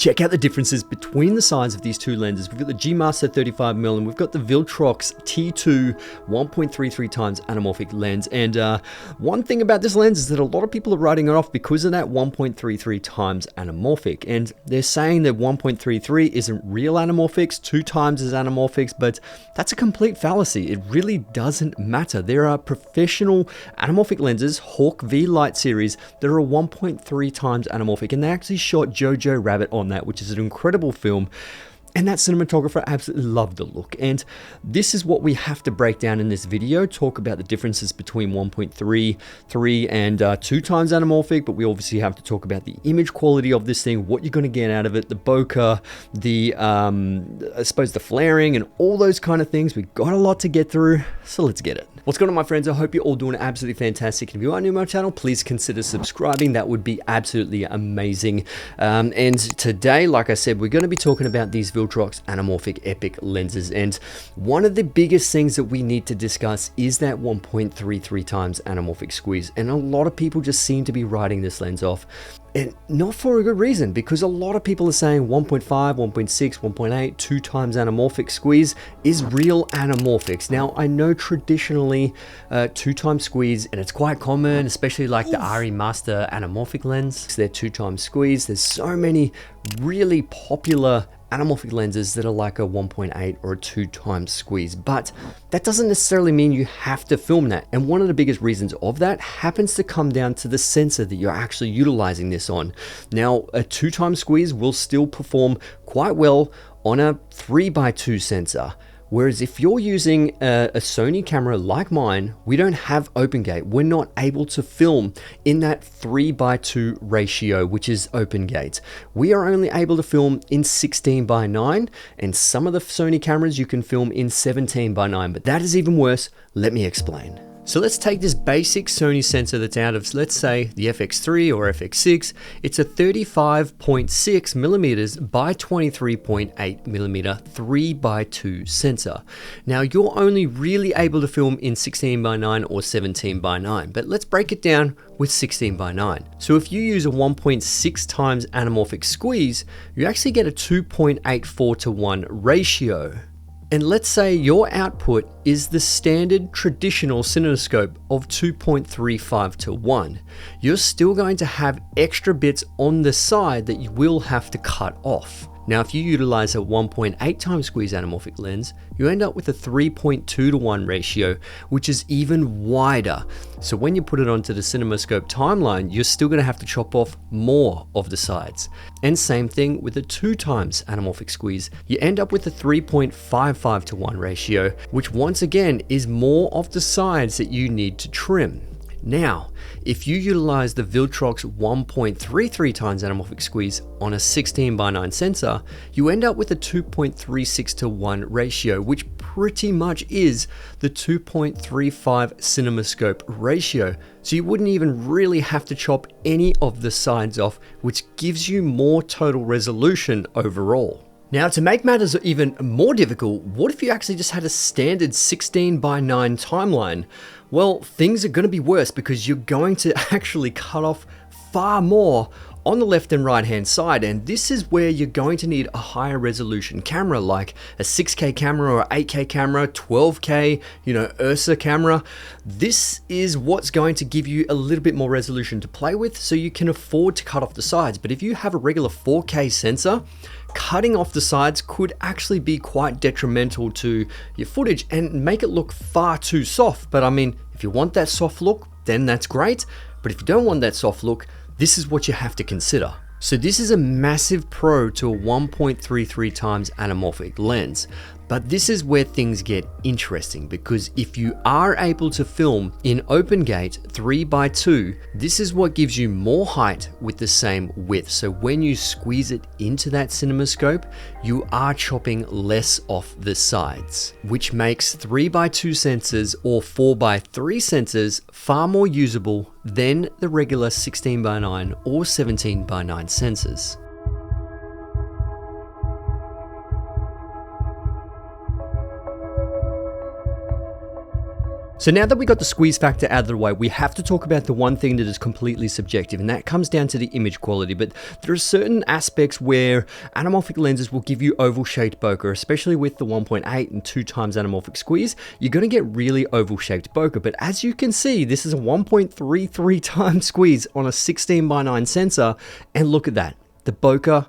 Check out the differences between the size of these two lenses. We've got the G Master 35mm and we've got the Viltrox T2 1.33 times anamorphic lens. And one thing about this lens is that a lot of people are writing it off because of that 1.33 times anamorphic. And they're saying that 1.33 isn't real anamorphics, 2 times is anamorphics, but that's a complete fallacy. It really doesn't matter. There are professional anamorphic lenses, Hawk V Light series, that are 1.3 times anamorphic, and they actually shot Jojo Rabbit on that, which is an incredible film. And that cinematographer absolutely loved the look. And this is what we have to break down in this video, talk about the differences between 1.33 and 2 times anamorphic, but we obviously have to talk about the image quality of this thing, what you're going to get out of it, the bokeh, the, I suppose the flaring and all those kind of things. We've got a lot to get through, so let's get it. What's going on, my friends? I hope you're all doing absolutely fantastic. And if you are new to my channel, please consider subscribing. That would be absolutely amazing. And today, like I said, we're going to be talking about these Viltrox anamorphic Epic lenses. And one of the biggest things that we need to discuss is that 1.33 times anamorphic squeeze. And a lot of people just seem to be writing this lens off. And not for a good reason, because a lot of people are saying 1.5, 1.6, 1.8, 2 times anamorphic squeeze is real anamorphics. Now, I know traditionally 2 times squeeze, and it's quite common, especially like the RE Master anamorphic lens. They're 2 times squeeze. There's so many really popular anamorphic lenses that are like a 1.8 or a 2 times squeeze, but that doesn't necessarily mean you have to film that. And one of the biggest reasons of that happens to come down to the sensor that you're actually utilizing this on. Now, a 2 times squeeze will still perform quite well on a 3x2 sensor. Whereas if you're using a Sony camera like mine, we don't have open gate. We're not able to film in that 3x2 ratio, which is open gate. We are only able to film in 16:9, and some of the Sony cameras you can film in 17:9, but that is even worse. Let me explain. So let's take this basic Sony sensor that's out of, let's say, the FX3 or FX6. It's a 35.6 millimeters by 23.8 millimeter 3x2 sensor. Now, you're only really able to film in 16:9 or 17:9, but let's break it down with 16:9. So if you use a 1.6 times anamorphic squeeze, you actually get a 2.84 to 1 ratio. And let's say your output is the standard traditional cinemascope of 2.35 to 1. You're still going to have extra bits on the side that you will have to cut off. Now, if you utilize a 1.8 times squeeze anamorphic lens, you end up with a 3.2 to 1 ratio, which is even wider. So when you put it onto the CinemaScope timeline, you're still going to have to chop off more of the sides. And same thing with a 2 times anamorphic squeeze. You end up with a 3.55 to 1 ratio, which once again is more of the sides that you need to trim. Now, if you utilize the Viltrox 1.33 times anamorphic squeeze on a 16:9 sensor, you end up with a 2.36 to 1 ratio, which pretty much is the 2.35 CinemaScope ratio. So you wouldn't even really have to chop any of the sides off, which gives you more total resolution overall. Now, to make matters even more difficult, what if you actually just had a standard 16:9 timeline? Well, things are going to be worse because you're going to actually cut off far more on the left and right hand side, and this is where you're going to need a higher resolution camera like a 6K camera or 8K camera, 12K, Ursa camera. This is what's going to give you a little bit more resolution to play with, so you can afford to cut off the sides. But if you have a regular 4K sensor, cutting off the sides could actually be quite detrimental to your footage and make it look far too soft. But I mean, if you want that soft look, then that's great. But if you don't want that soft look, this is what you have to consider. So this is a massive pro to a 1.33 times anamorphic lens. But this is where things get interesting, because if you are able to film in open gate 3x2, this is what gives you more height with the same width. So when you squeeze it into that CinemaScope, you are chopping less off the sides, which makes 3x2 sensors or 4x3 sensors far more usable than the regular 16:9 or 17:9 sensors. So now that we got the squeeze factor out of the way, we have to talk about the one thing that is completely subjective, and that comes down to the image quality. But there are certain aspects where anamorphic lenses will give you oval shaped bokeh, especially with the 1.8 and 2 times anamorphic squeeze. You're going to get really oval shaped bokeh, but as you can see, this is a 1.33 times squeeze on a 16:9 sensor, and look at that. The bokeh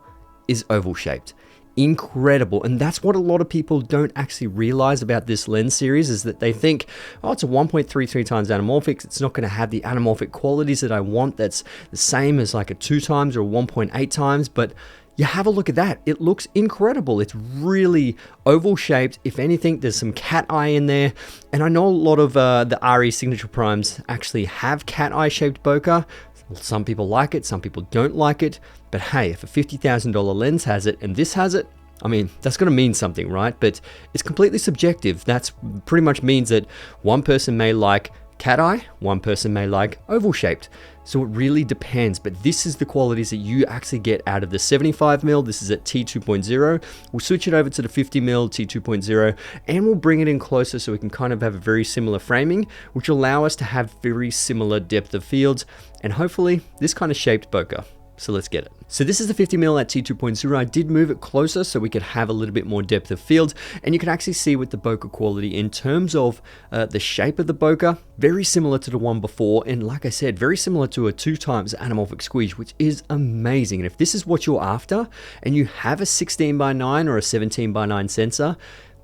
is oval shaped. Incredible. And that's what a lot of people don't actually realize about this lens series, is that they think, oh, it's a 1.33 times anamorphic, it's not going to have the anamorphic qualities that I want, that's the same as like a 2 times or a 1.8 times. But you have a look at that, it looks incredible. It's really oval shaped. If anything, there's some cat eye in there, and I know a lot of the RE signature primes actually have cat eye shaped bokeh. Some people like it, some people don't like it, but hey, if a $50,000 lens has it and this has it, I mean, that's going to mean something, right? But it's completely subjective. That's pretty much means that one person may like cat eye, one person may like oval shaped. So it really depends, but this is the qualities that you actually get out of the 75mm. This is at T2.0. We'll switch it over to the 50mm T2.0, and we'll bring it in closer so we can kind of have a very similar framing, which will allow us to have very similar depth of fields and hopefully this kind of shaped bokeh. So let's get it. So this is the 50mm at T2.0. I did move it closer so we could have a little bit more depth of field, and you can actually see with the bokeh quality in terms of the shape of the bokeh, very similar to the one before, and like I said, very similar to a 2 times anamorphic squeeze, which is amazing. And if this is what you're after and you have a 16:9 or a 17:9 sensor,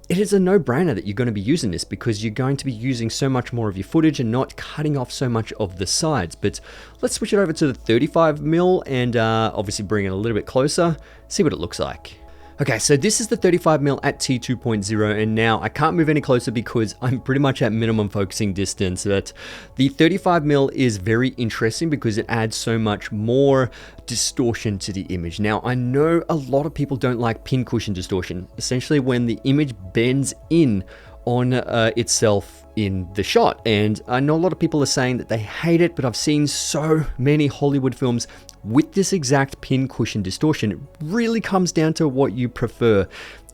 it is a no-brainer that you're going to be using this, because you're going to be using so much more of your footage and not cutting off so much of the sides. But let's switch it over to the 35mm and obviously bring it a little bit closer, see what it looks like. Okay, so this is the 35mm at T2.0, and now I can't move any closer because I'm pretty much at minimum focusing distance. But the 35mm is very interesting because it adds so much more distortion to the image. Now, I know a lot of people don't like pincushion distortion, essentially when the image bends in on itself in the shot. And I know a lot of people are saying that they hate it, but I've seen so many Hollywood films with this exact pincushion distortion. It really comes down to what you prefer.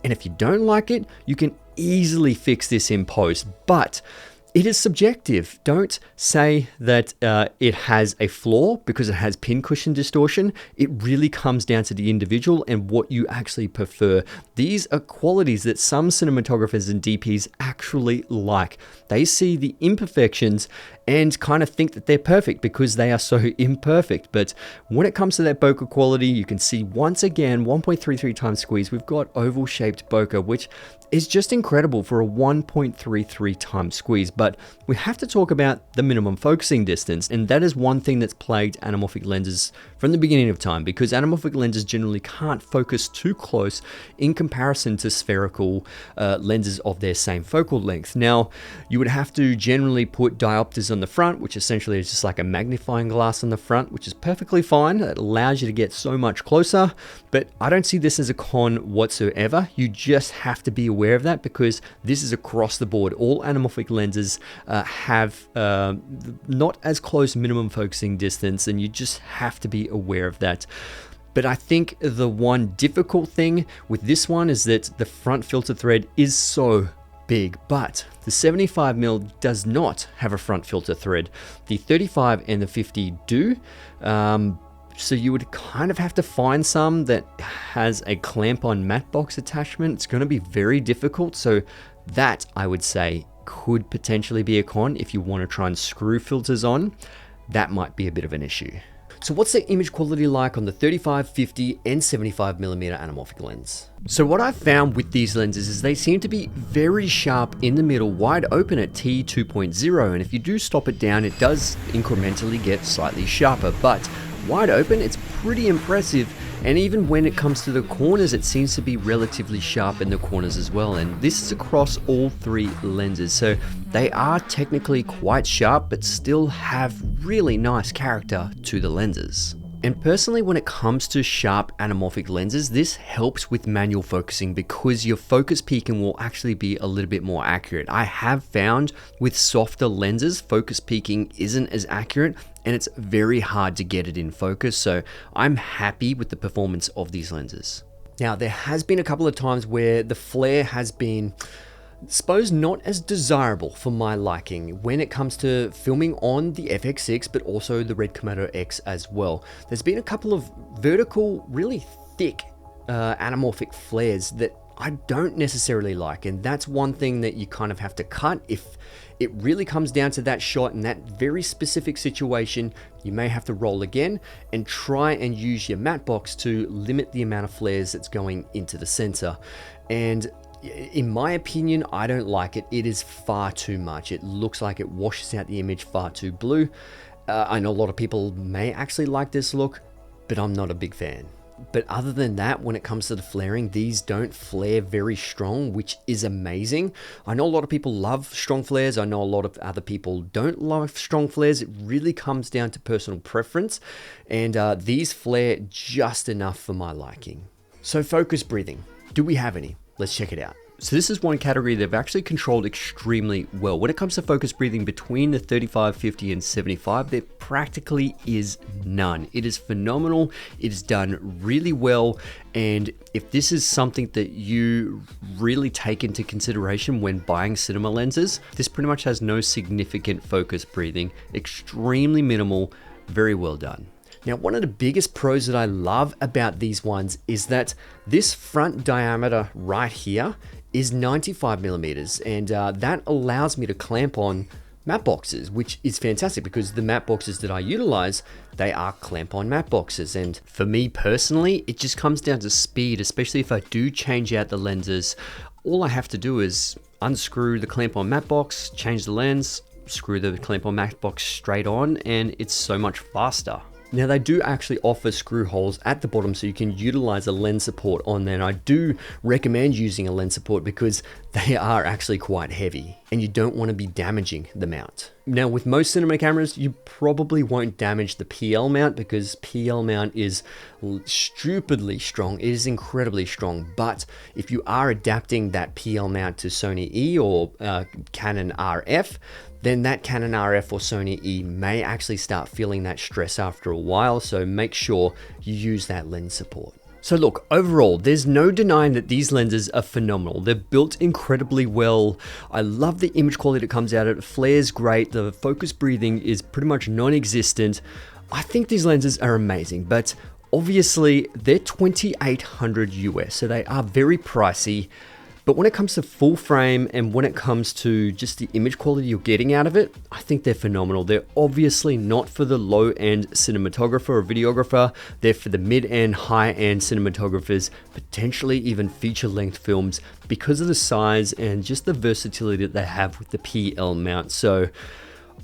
And if you don't like it, you can easily fix this in post, but it is subjective. Don't say that it has a flaw because it has pincushion distortion. It really comes down to the individual and what you actually prefer. These are qualities that some cinematographers and DPs actually like. They see the imperfections and kind of think that they're perfect because they are so imperfect. But when it comes to that bokeh quality, you can see once again, 1.33 times squeeze, we've got oval shaped bokeh, which is just incredible for a 1.33 times squeeze. But we have to talk about the minimum focusing distance, and that is one thing that's plagued anamorphic lenses from the beginning of time, because anamorphic lenses generally can't focus too close in comparison to spherical lenses of their same focal length. Now, you would have to generally put diopters on the front, which essentially is just like a magnifying glass on the front, which is perfectly fine. It allows you to get so much closer, but I don't see this as a con whatsoever. You just have to be aware of that, because this is across the board. All anamorphic lenses have not as close minimum focusing distance, and you just have to be aware of that. But I think the one difficult thing with this one is that the front filter thread is so big, but the 75mm does not have a front filter thread. The 35 and the 50 do. So you would kind of have to find some that has a clamp-on matte box attachment. It's going to be very difficult. So that, I would say, could potentially be a con. If you want to try and screw filters on, that might be a bit of an issue. So what's the image quality like on the 35, 50, and 75mm anamorphic lens? So what I've found with these lenses is they seem to be very sharp in the middle, wide open at T2.0, and if you do stop it down, it does incrementally get slightly sharper, but wide open, it's pretty impressive. And even when it comes to the corners, it seems to be relatively sharp in the corners as well. And this is across all 3 lenses. So they are technically quite sharp, but still have really nice character to the lenses. And personally, when it comes to sharp anamorphic lenses, this helps with manual focusing because your focus peaking will actually be a little bit more accurate. I have found with softer lenses, focus peaking isn't as accurate and it's very hard to get it in focus. So I'm happy with the performance of these lenses. Now, there has been a couple of times where the flare has been Suppose not as desirable for my liking when it comes to filming on the FX6, but also the Red Komodo X as well. There's been a couple of vertical, really thick anamorphic flares that I don't necessarily like, and that's one thing that you kind of have to cut. If it really comes down to that shot in that very specific situation, you may have to roll again and try and use your matte box to limit the amount of flares that's going into the sensor. And in my opinion, I don't like it. It is far too much. It looks like it washes out the image far too blue. I know a lot of people may actually like this look, but I'm not a big fan. But other than that, when it comes to the flaring, these don't flare very strong, which is amazing. I know a lot of people love strong flares. I know a lot of other people don't love strong flares. It really comes down to personal preference, and these flare just enough for my liking. So focus breathing, do we have any? Let's check it out. So this is one category they've actually controlled extremely well. When it comes to focus breathing between the 35, 50, and 75, there practically is none. It is phenomenal. It is done really well. And if this is something that you really take into consideration when buying cinema lenses, this pretty much has no significant focus breathing, extremely minimal, very well done. Now, one of the biggest pros that I love about these ones is that this front diameter right here is 95 millimeters, and that allows me to clamp on matte boxes, which is fantastic because the matte boxes that I utilize, they are clamp on matte boxes. And for me personally, it just comes down to speed, especially if I do change out the lenses. All I have to do is unscrew the clamp on matte box, change the lens, screw the clamp on matte box straight on, and it's so much faster. Now they do actually offer screw holes at the bottom so you can utilize a lens support on there, and I do recommend using a lens support because they are actually quite heavy and you don't want to be damaging the mount. Now with most cinema cameras, you probably won't damage the PL mount because PL mount is stupidly strong. It is incredibly strong, but if you are adapting that PL mount to Sony E or Canon RF, then that Canon RF or Sony E may actually start feeling that stress after a while, so make sure you use that lens support. So look, overall, there's no denying that these lenses are phenomenal. They're built incredibly well. I love the image quality that comes out of it. Flare's great. The focus breathing is pretty much non-existent. I think these lenses are amazing, but obviously they're $2,800 US, so they are very pricey. But when it comes to full frame and when it comes to just the image quality you're getting out of it, I think they're phenomenal. They're obviously not for the low-end cinematographer or videographer. They're for the mid-end, high-end cinematographers, potentially even feature-length films because of the size and just the versatility that they have with the PL mount. So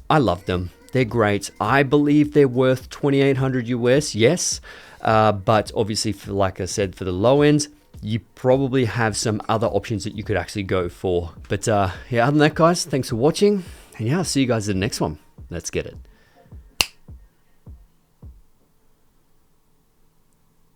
I love them. They're great. I believe they're worth $2,800 US, yes. But obviously, like I said, for the low end, you probably have some other options that you could actually go for. But yeah, other than that, guys, thanks for watching. And yeah, I'll see you guys in the next one. Let's get it.